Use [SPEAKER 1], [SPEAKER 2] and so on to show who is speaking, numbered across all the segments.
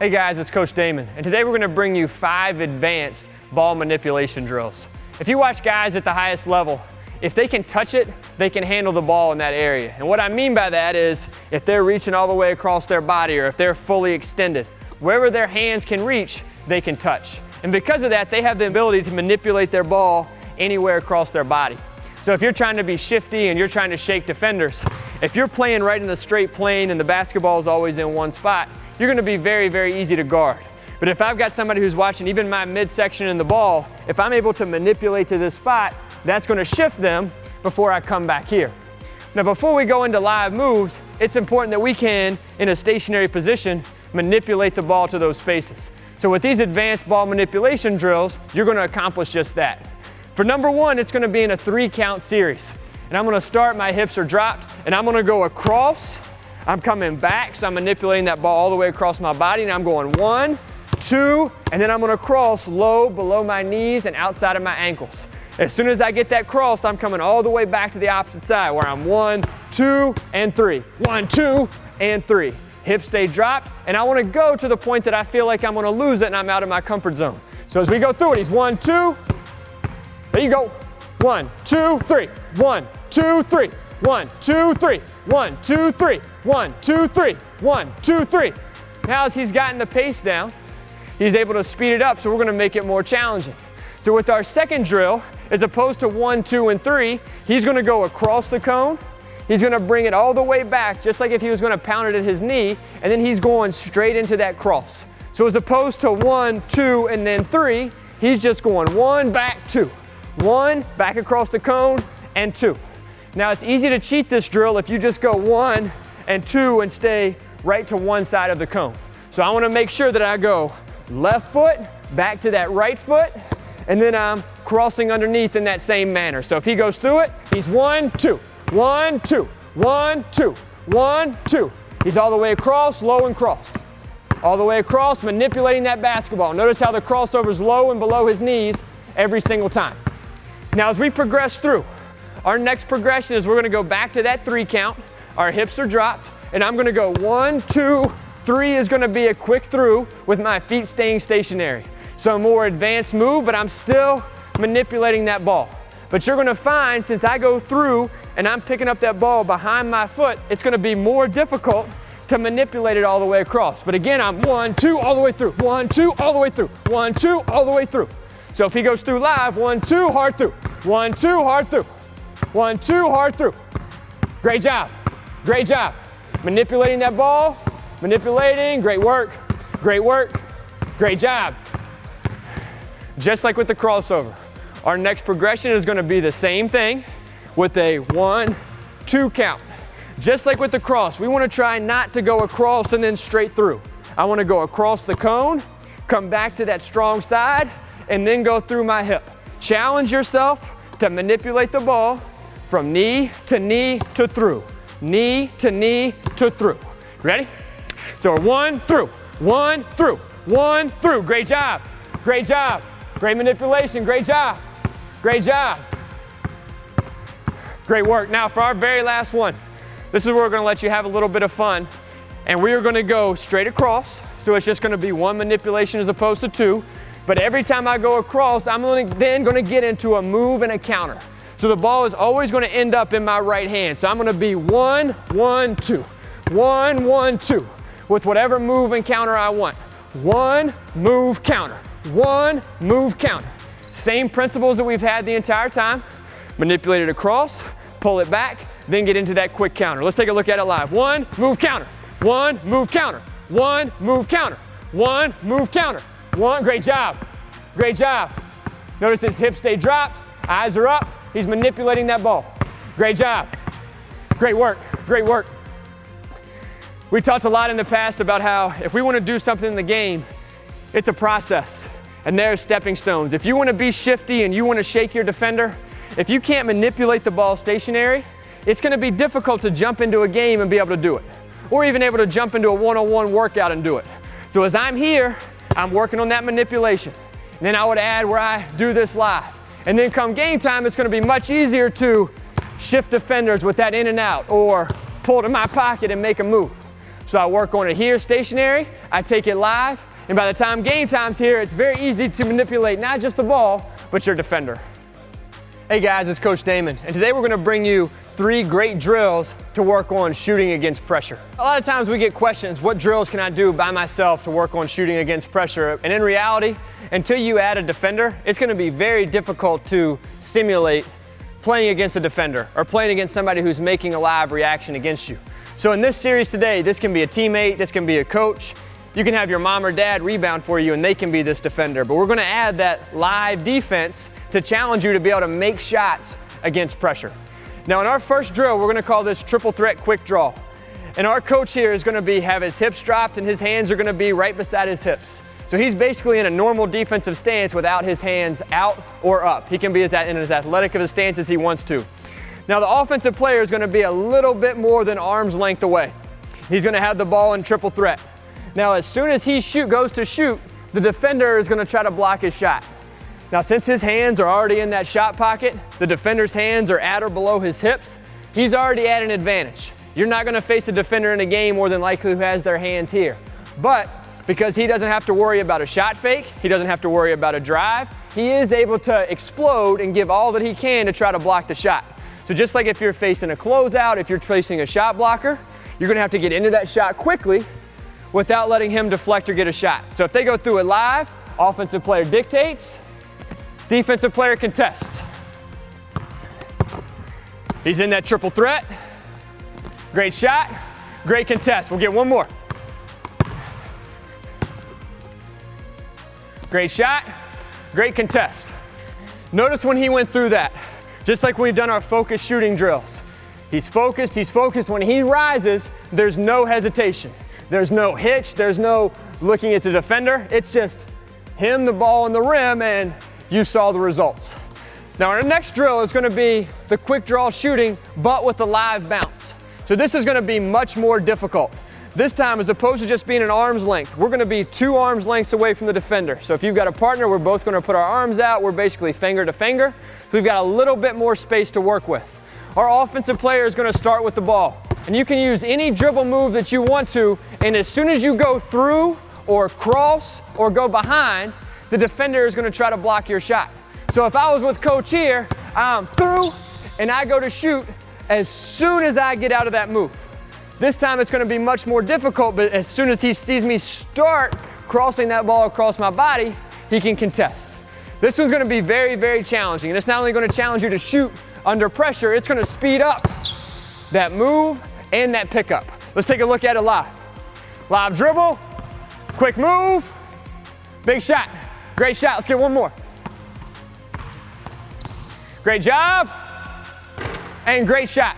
[SPEAKER 1] Hey guys, it's Coach Damon, and today we're going to bring you 5 advanced ball manipulation drills. If you watch guys at the highest level, if they can touch it, they can handle the ball in that area. And what I mean by that is if they're reaching all the way across their body or if they're fully extended, wherever their hands can reach, they can touch. And because of that, they have the ability to manipulate their ball anywhere across their body. So if you're trying to be shifty and you're trying to shake defenders, if you're playing right in a straight plane and the basketball is always in one spot, you're going to be very, very easy to guard. But if I've got somebody who's watching even my midsection in the ball, if I'm able to manipulate to this spot, that's going to shift them before I come back here. Now before we go into live moves, it's important that we can, in a stationary position, manipulate the ball to those spaces. So with these advanced ball manipulation drills, you're going to accomplish just that. For number 1, it's going to be in a 3-count series. And I'm going to start, my hips are dropped, and I'm going to go across. I'm coming back, so I'm manipulating that ball all the way across my body, and I'm going 1, 2, and then I'm going to cross low below my knees and outside of my ankles. As soon as I get that cross, I'm coming all the way back to the opposite side where I'm 1, 2, and 3. 1, 2, and 3. Hips stay dropped, and I want to go to the point that I feel like I'm going to lose it and I'm out of my comfort zone. So as we go through it, he's 1, 2. There you go. 1, 2, 3. 1, 2, 3. 1, 2, 3. 1, 2, 3. 1, 2, 3. 1, 2, 3. Now as he's gotten the pace down, he's able to speed it up, so we're going to make it more challenging. So with our second drill, as opposed to 1, 2, and 3, he's going to go across the cone. He's going to bring it all the way back, just like if he was going to pound it at his knee, and then he's going straight into that cross. So as opposed to 1, 2, and then 3, he's just going 1, back, 2. 1, back across the cone, and 2. Now it's easy to cheat this drill if you just go 1 and 2 and stay right to one side of the cone. So I want to make sure that I go left foot, back to that right foot, and then I'm crossing underneath in that same manner. So if he goes through it, he's 1, 2, 1, 2, 1, 2, 1, 2. He's all the way across, low and crossed. All the way across, manipulating that basketball. Notice how the crossover's low and below his knees every single time. Now as we progress through, our next progression is we're going to go back to that 3 count. Our hips are dropped, and I'm going to go 1, 2, 3 is going to be a quick through with my feet staying stationary. So a more advanced move, but I'm still manipulating that ball. But you're going to find, since I go through and I'm picking up that ball behind my foot, it's going to be more difficult to manipulate it all the way across. But again, I'm 1, 2, all the way through. 1, 2, all the way through. 1, 2, all the way through. So if he goes through live, 1, 2, hard through. 1, 2, hard through. 1, 2, hard through. Great job. Great job. Manipulating that ball. Manipulating. Great work. Great work. Great job. Just like with the crossover, our next progression is going to be the same thing with a 1, 2 count. Just like with the cross, we want to try not to go across and then straight through. I want to go across the cone, come back to that strong side, and then go through my hip. Challenge yourself to manipulate the ball from knee to through. Knee to through. Ready? So 1, through. 1, through. 1, through. Great job. Great job. Great manipulation. Great job. Great job. Great work. Now for our very last one, this is where we're going to let you have a little bit of fun. And we are going to go straight across. So it's just going to be 1 manipulation as opposed to 2. But every time I go across, I'm then going to get into a move and a counter. So the ball is always going to end up in my right hand. So I'm going to be 1, 1, 2. 1, 1, 2. With whatever move and counter I want. 1, move, counter. 1, move, counter. Same principles that we've had the entire time. Manipulate it across, pull it back, then get into that quick counter. Let's take a look at it live. 1, move, counter. 1, move, counter. 1, move, counter. 1, move, counter. 1, great job. Great job. Notice his hips stay dropped, eyes are up. He's manipulating that ball. Great job. Great work. Great work. We talked a lot in the past about how if we want to do something in the game, it's a process. And there's stepping stones. If you want to be shifty and you want to shake your defender, if you can't manipulate the ball stationary, it's going to be difficult to jump into a game and be able to do it. Or even able to jump into a one-on-one workout and do it. So as I'm here, I'm working on that manipulation. And then I would add where I do this live. And then come game time, it's going to be much easier to shift defenders with that in and out or pull to my pocket and make a move. So I work on it here stationary, I take it live, and by the time game time's here, it's very easy to manipulate not just the ball, but your defender. Hey guys, it's Coach Damon, and today we're gonna bring you 3 great drills to work on shooting against pressure. A lot of times we get questions, what drills can I do by myself to work on shooting against pressure? And in reality, until you add a defender, it's gonna be very difficult to simulate playing against a defender or playing against somebody who's making a live reaction against you. So in this series today, this can be a teammate, this can be a coach, you can have your mom or dad rebound for you and they can be this defender. But we're gonna add that live defense to challenge you to be able to make shots against pressure. Now in our first drill, we're gonna call this triple threat quick draw. And our coach here is gonna have his hips dropped and his hands are gonna be right beside his hips. So he's basically in a normal defensive stance without his hands out or up. He can be in as athletic of a stance as he wants to. Now the offensive player is gonna be a little bit more than arm's length away. He's gonna have the ball in triple threat. Now as soon as he goes to shoot, the defender is gonna try to block his shot. Now since his hands are already in that shot pocket, the defender's hands are at or below his hips, he's already at an advantage. You're not gonna face a defender in a game more than likely who has their hands here. But because he doesn't have to worry about a shot fake, he doesn't have to worry about a drive, he is able to explode and give all that he can to try to block the shot. So just like if you're facing a closeout, if you're facing a shot blocker, you're gonna have to get into that shot quickly without letting him deflect or get a shot. So if they go through it live, offensive player dictates, defensive player contests. He's in that triple threat. Great shot, great contest. We'll get one more. Great shot, great contest. Notice when he went through that, just like we've done our focus shooting drills. He's focused. When he rises, there's no hesitation. There's no hitch, there's no looking at the defender. It's just him, the ball, and the rim, and you saw the results. Now our next drill is gonna be the quick draw shooting, but with the live bounce. So this is gonna be much more difficult. This time, as opposed to just being an arm's length, we're gonna be 2 arms lengths away from the defender. So if you've got a partner, we're both gonna put our arms out, we're basically finger to finger. So we've got a little bit more space to work with. Our offensive player is gonna start with the ball. And you can use any dribble move that you want to, and as soon as you go through or cross or go behind, the defender is gonna try to block your shot. So if I was with coach here, I'm through and I go to shoot as soon as I get out of that move. This time it's gonna be much more difficult, but as soon as he sees me start crossing that ball across my body, he can contest. This one's gonna be very, very challenging. And it's not only gonna challenge you to shoot under pressure, it's gonna speed up that move and that pickup. Let's take a look at it live. Live dribble, quick move, big shot, great shot. Let's get one more. Great job, and great shot.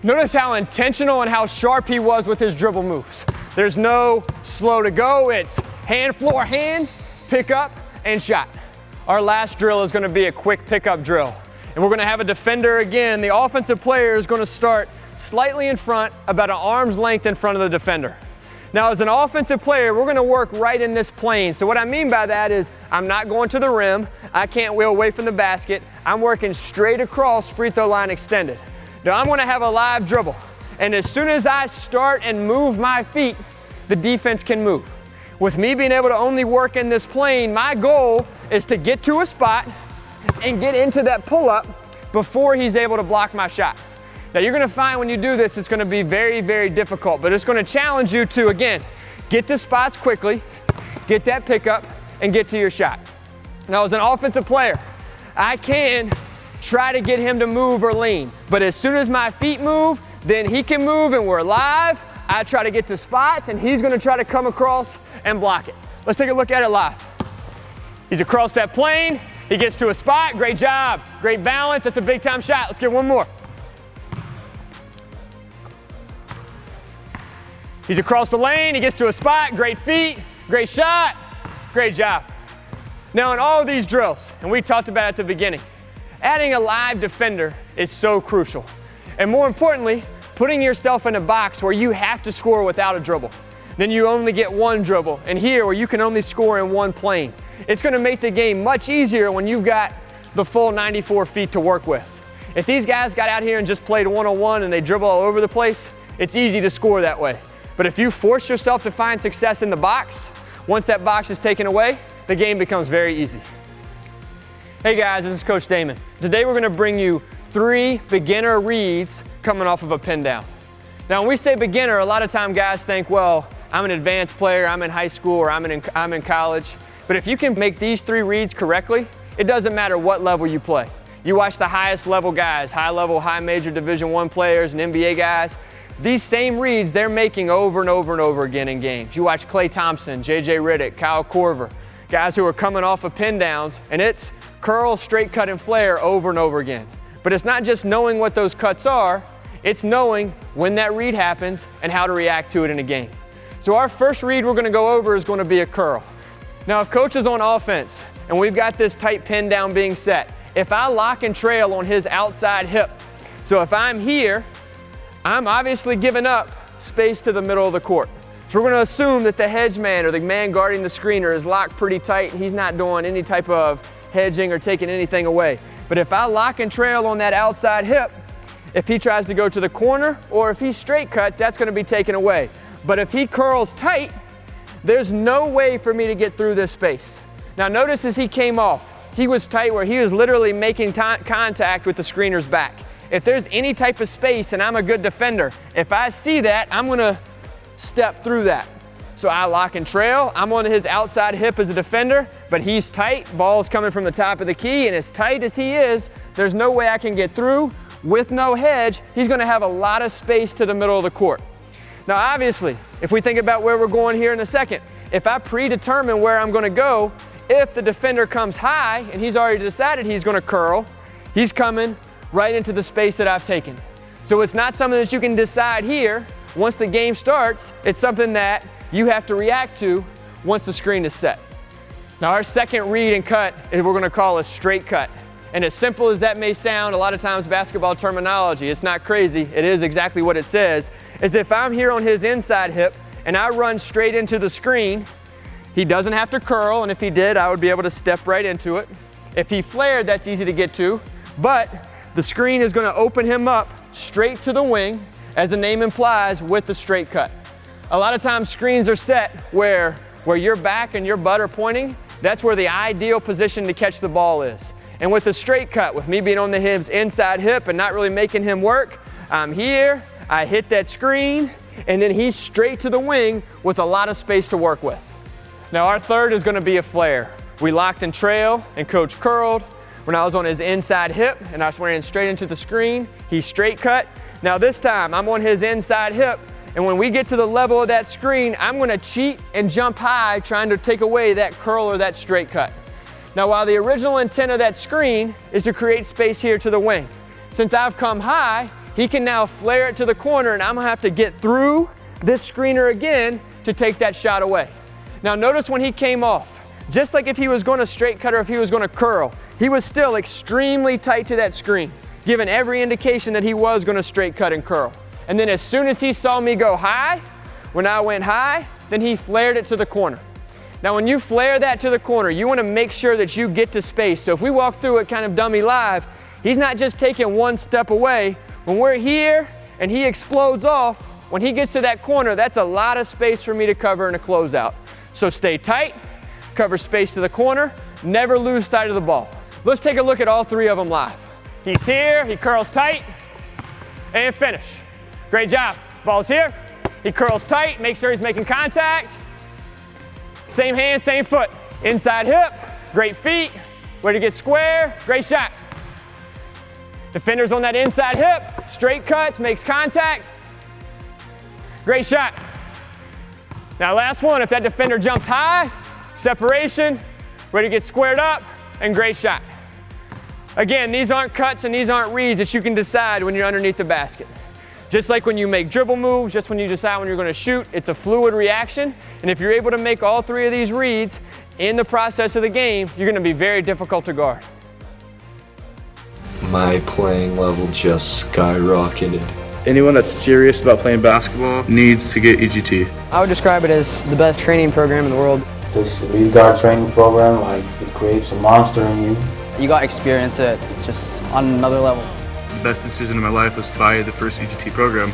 [SPEAKER 1] Notice how intentional and how sharp he was with his dribble moves. There's no slow to go, it's hand, floor, hand, pick up, and shot. Our last drill is gonna be a quick pickup drill. And we're gonna have a defender again. The offensive player is gonna start slightly in front, about an arm's length in front of the defender. Now as an offensive player, we're gonna work right in this plane. So what I mean by that is I'm not going to the rim, I can't wheel away from the basket, I'm working straight across free throw line extended. Now I'm gonna have a live dribble, and as soon as I start and move my feet, the defense can move. With me being able to only work in this plane, my goal is to get to a spot and get into that pull-up before he's able to block my shot. Now you're gonna find when you do this, it's gonna be very, very difficult, but it's gonna challenge you to, again, get to spots quickly, get that pickup, and get to your shot. Now as an offensive player, I can try to get him to move or lean, but as soon as my feet move, then he can move and we're live. I try to get to spots and he's gonna try to come across and block it. Let's take a look at it live. He's across that plane, he gets to a spot, great job, great balance, that's a big time shot. Let's get one more. He's across the lane, he gets to a spot, great feet, great shot, great job. Now in all of these drills, and we talked about it at the beginning, adding a live defender is so crucial. And more importantly, putting yourself in a box where you have to score without a dribble. Then you only get one dribble, and here where you can only score in one plane. It's gonna make the game much easier when you've got the full 94 feet to work with. If these guys got out here and just played one-on-one and they dribble all over the place, it's easy to score that way. But if you force yourself to find success in the box, once that box is taken away, the game becomes very easy. Hey guys, this is Coach Damon. Today we're going to bring you 3 beginner reads coming off of a pin down. Now when we say beginner, a lot of time guys think, well, I'm an advanced player, I'm in high school, or I'm in college. But if you can make these 3 reads correctly, it doesn't matter what level you play. You watch the highest level guys, high level, high major Division I players and NBA guys, these same reads they're making over and over and over again in games. You watch Klay Thompson, JJ Redick, Kyle Korver, guys who are coming off of pin downs, and it's curl, straight cut, and flare over and over again. But it's not just knowing what those cuts are, it's knowing when that read happens and how to react to it in a game. So our first read we're going to go over is going to be a curl. Now if coach is on offense and we've got this tight pin down being set, if I lock and trail on his outside hip, so if I'm here, I'm obviously giving up space to the middle of the court. So we're going to assume that the hedge man or the man guarding the screener is locked pretty tight and he's not doing any type of hedging or taking anything away. But if I lock and trail on that outside hip, if he tries to go to the corner or if he straight cuts, that's going to be taken away. But if he curls tight, there's no way for me to get through this space. Now notice as he came off, he was tight where he was literally making contact with the screener's back. If there's any type of space and I'm a good defender, if I see that, I'm gonna step through that. So I lock and trail, I'm on his outside hip as a defender, but he's tight, ball's coming from the top of the key, and as tight as he is, there's no way I can get through. With no hedge, he's gonna have a lot of space to the middle of the court. Now obviously, if we think about where we're going here in a second, if I predetermine where I'm gonna go, if the defender comes high and he's already decided he's gonna curl, he's coming right into the space that I've taken. So it's not something that you can decide here. Once the game starts, it's something that you have to react to once the screen is set. Now our second read and cut is we're gonna call a straight cut. And as simple as that may sound, a lot of times basketball terminology, it's not crazy, it is exactly what it says, is if I'm here on his inside hip and I run straight into the screen, he doesn't have to curl, and if he did, I would be able to step right into it. If he flared, that's easy to get to, but the screen is going to open him up straight to the wing, as the name implies, with the straight cut. A lot of times screens are set where your back and your butt are pointing. That's where the ideal position to catch the ball is. And with the straight cut, with me being on his inside hip and not really making him work, I'm here, I hit that screen, and then he's straight to the wing with a lot of space to work with. Now our third is going to be a flare. We locked and trail, and coach curled. When I was on his inside hip and I was ran straight into the screen, he straight cut. Now this time I'm on his inside hip, and when we get to the level of that screen, I'm gonna cheat and jump high trying to take away that curl or that straight cut. Now while the original intent of that screen is to create space here to the wing, since I've come high, he can now flare it to the corner and I'm gonna have to get through this screener again to take that shot away. Now notice when he came off, just like if he was gonna straight cut or if he was gonna curl, he was still extremely tight to that screen, giving every indication that he was gonna straight cut and curl. And then as soon as he saw me go high, when I went high, then he flared it to the corner. Now when you flare that to the corner, you wanna make sure that you get to space. So if we walk through it kind of dummy live, he's not just taking one step away. When we're here and he explodes off, when he gets to that corner, that's a lot of space for me to cover in a closeout. So stay tight, cover space to the corner, never lose sight of the ball. Let's take a look at all 3 of them live. He's here, he curls tight, and finish. Great job. Ball's here, he curls tight, make sure he's making contact. Same hand, same foot. Inside hip, great feet, way to get square, great shot. Defender's on that inside hip, straight cuts, makes contact. Great shot. Now last one, if that defender jumps high, separation, ready to get squared up, and great shot. Again, these aren't cuts and these aren't reads that you can decide when you're underneath the basket. Just like when you make dribble moves, just when you decide when you're going to shoot, it's a fluid reaction. And if you're able to make all 3 of these reads in the process of the game, you're going to be very difficult to guard.
[SPEAKER 2] My playing level just skyrocketed.
[SPEAKER 3] Anyone that's serious about playing basketball needs to get EGT.
[SPEAKER 4] I would describe it as the best training program in the world.
[SPEAKER 5] This lead guard training program, it creates a monster in you.
[SPEAKER 4] You got to experience it. It's just on another level.
[SPEAKER 3] The best decision of my life was via the first EGT program.